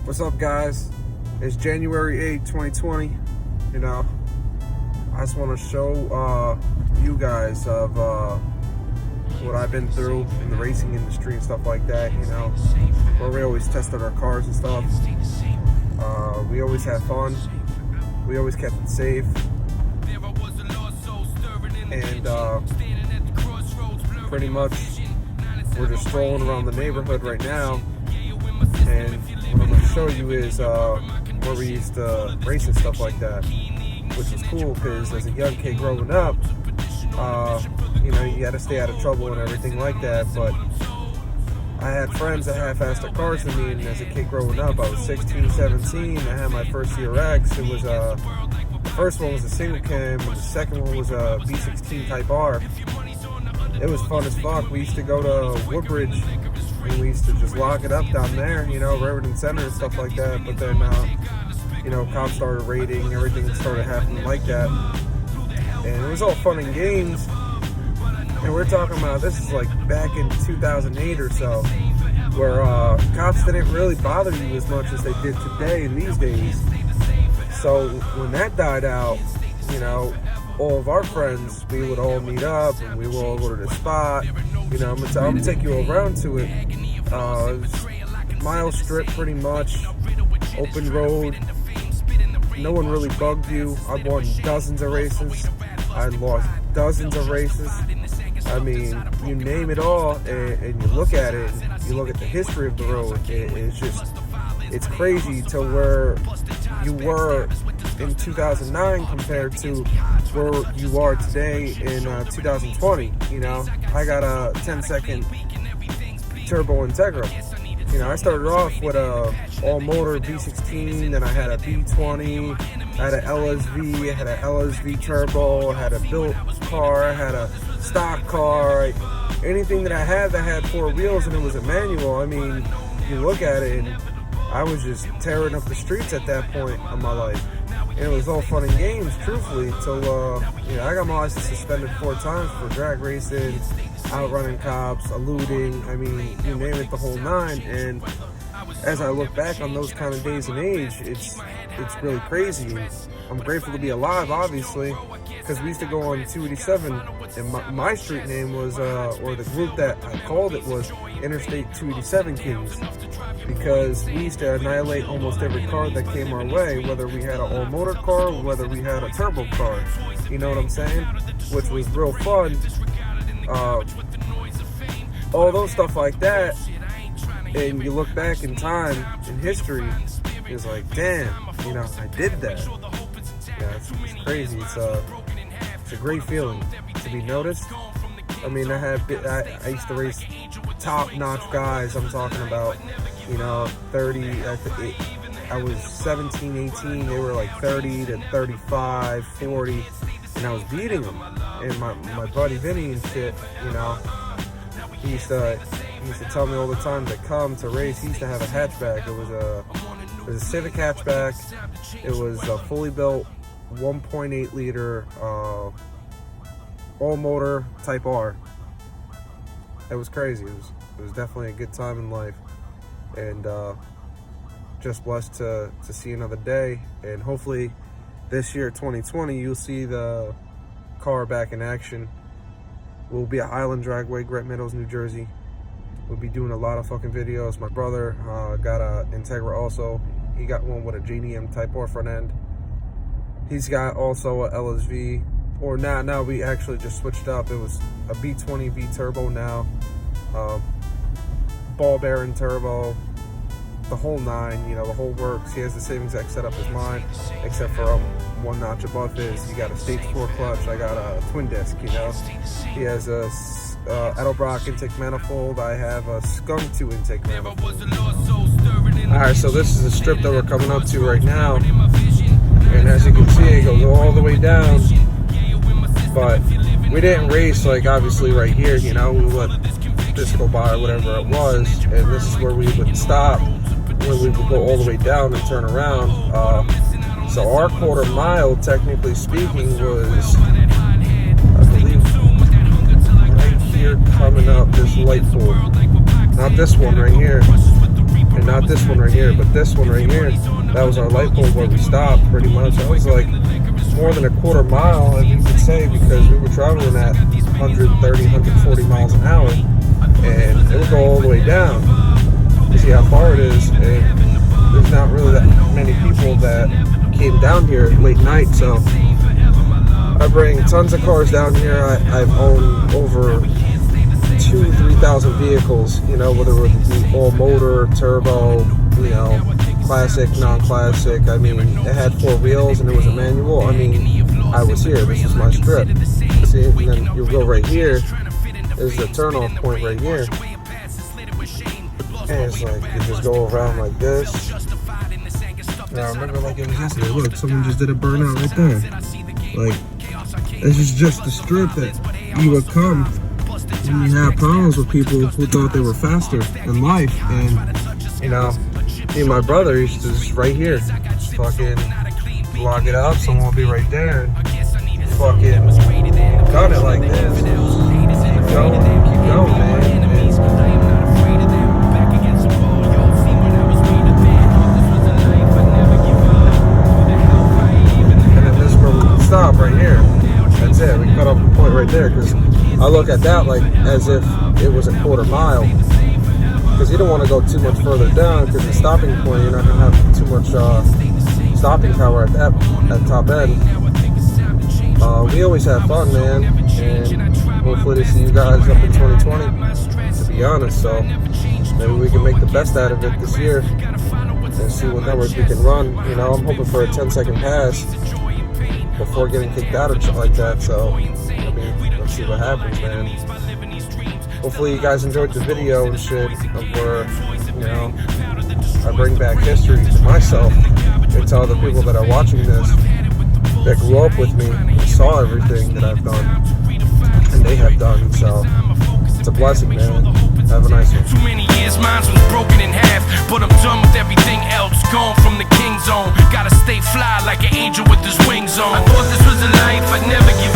What's up, guys? It's January 8th, 2020. You know, I just want to show you guys of what I've been through in the racing industry and stuff like that, you know, where we always tested our cars and stuff. We always had fun. We always kept it safe. And pretty much we're just strolling around the neighborhood right now. And what I'm going to show you is where we used to race and stuff like that, which was cool because as a young kid growing up, you know, you got to stay out of trouble and everything like that. But I had friends that had faster cars than me, and as a kid growing up, I was 16, 17. I had my first CRX. It was the first one was a single cam, and the second one was a V16 Type R. It was fun as fuck. We used to go to Woodbridge, and we used to just lock it up down there, you know, Riverton Center and stuff like that. But then, you know, cops started raiding, everything started happening like that. And it was all fun and games. And we're talking about, this is like back in 2008 or so, where cops didn't really bother you as much as they did today and these days. So when that died out, you know, all of our friends, we would all meet up and we would all go to the spot. You know, I'm gonna take you around to it. Mile strip, pretty much, open road. No one really bugged you. I won dozens of races. I lost dozens of races. I mean, you name it all, and you look at it, and you look at the history of the road, it's crazy to where you were in 2009 compared to where you are today in 2020. You know, I got a 10-second turbo Integra. You know, I started off with a all-motor V16, then I had a V20, I had an LSV, I had an LSV turbo, I had a built car, I had a stock car. Anything that I had four wheels and it was a manual. I mean, you look at it and I was just tearing up the streets at that point of my life. And it was all fun and games, truthfully, till, you know, I got my license suspended 4 times for drag racing, outrunning cops, eluding, I mean, you name it, the whole nine. And as I look back on those kind of days and age, it's really crazy. I'm grateful to be alive, obviously, because we used to go on 287, and my street name was, or the group that I called it was Interstate 287 Kings, because we used to annihilate almost every car that came our way, whether we had an all-motor car or whether we had a turbo car, you know what I'm saying, which was real fun. All those stuff like that, and you look back in time, in history, it's like, damn, you know, I did that. Yeah, it's crazy. It's a great feeling to be noticed. I mean, I used to race top-notch guys. I'm talking about, you know, 30. I was 17, 18. They were like 30 to 35, 40, and I was beating them. And my buddy Vinny and shit, you know, he used to tell me all the time to come to race. He used to have a hatchback. It was a Civic hatchback. It was a fully built 1.8 liter all motor Type R. It was crazy. It was definitely a good time in life, and just blessed to see another day. And hopefully this year, 2020, you'll see the car back in action. We'll be at Island Dragway, Great Meadows, New Jersey. We'll be doing a lot of fucking videos. My brother got a Integra also. He got one with a JDM Type R front end. He's got also a LSV, or now we actually just switched up. It was a B20 V turbo now, ball bearing turbo, the whole nine, you know, the whole works. He has the same exact setup as mine, except for one notch above his. He got a stage 4 clutch. I got a twin disc, you know. He has a Edelbrock intake manifold. I have a Skunk 2 intake manifold. Alright, so this is the strip that we're coming up to right now. And as you can see, it goes all the way down. But we didn't race, like, obviously right here, you know. We let this go by or whatever it was. And this is where we would stop, where we would go all the way down and turn around. So our quarter mile, technically speaking, was, I believe, right here coming up this light pole. Not this one right here. and not this one right here, but this one right here. That was our light pole where we stopped pretty much. That was like more than a quarter mile, you could say, because we were traveling at 130, 140 miles an hour, and it would go all the way down. You see how far it is, and there's not really that many people that came down here late night, so I bring tons of cars down here. I've owned over 2,000-3,000 vehicles, you know, whether it be all motor, turbo, you know, classic, non-classic. I mean, it had 4 wheels and it was a manual. I mean, I was here. This is my strip. See, and then you go right here. There's the turn-off point right here. And it's like, you just go around like this. And I remember like it was yesterday. Look, someone just did a burnout right there. Like, this is just the strip that you would come when you have problems with people who thought they were faster in life. And, you know, me and my brother used to just right here, fucking lock it up, someone will be right there, and fucking cut it like this. Keep going, man. And then this is where we stop right here. That's it, we cut off the point right there, because I look at that like as if it was a quarter mile. Because you don't want to go too much further down, because the stopping point, you're not going to have too much stopping power at that top end. We always have fun, man, and hopefully to see you guys up in 2020, to be honest. So maybe we can make the best out of it this year and see what numbers we can run. You know, I'm hoping for a 10-second pass before getting kicked out or something like that. So I mean, let's see what happens, man. Hopefully you guys enjoyed the video and shit of where, you know, I bring back history to myself and to other people that are watching this, that grew up with me and saw everything that I've done and they have done. So it's a blessing, man. Have a nice one. Too many years, mine was broken in half, but I'm done with everything else. Gone from the king zone, gotta stay fly like an angel with his wings on. I thought this was a life I'd never give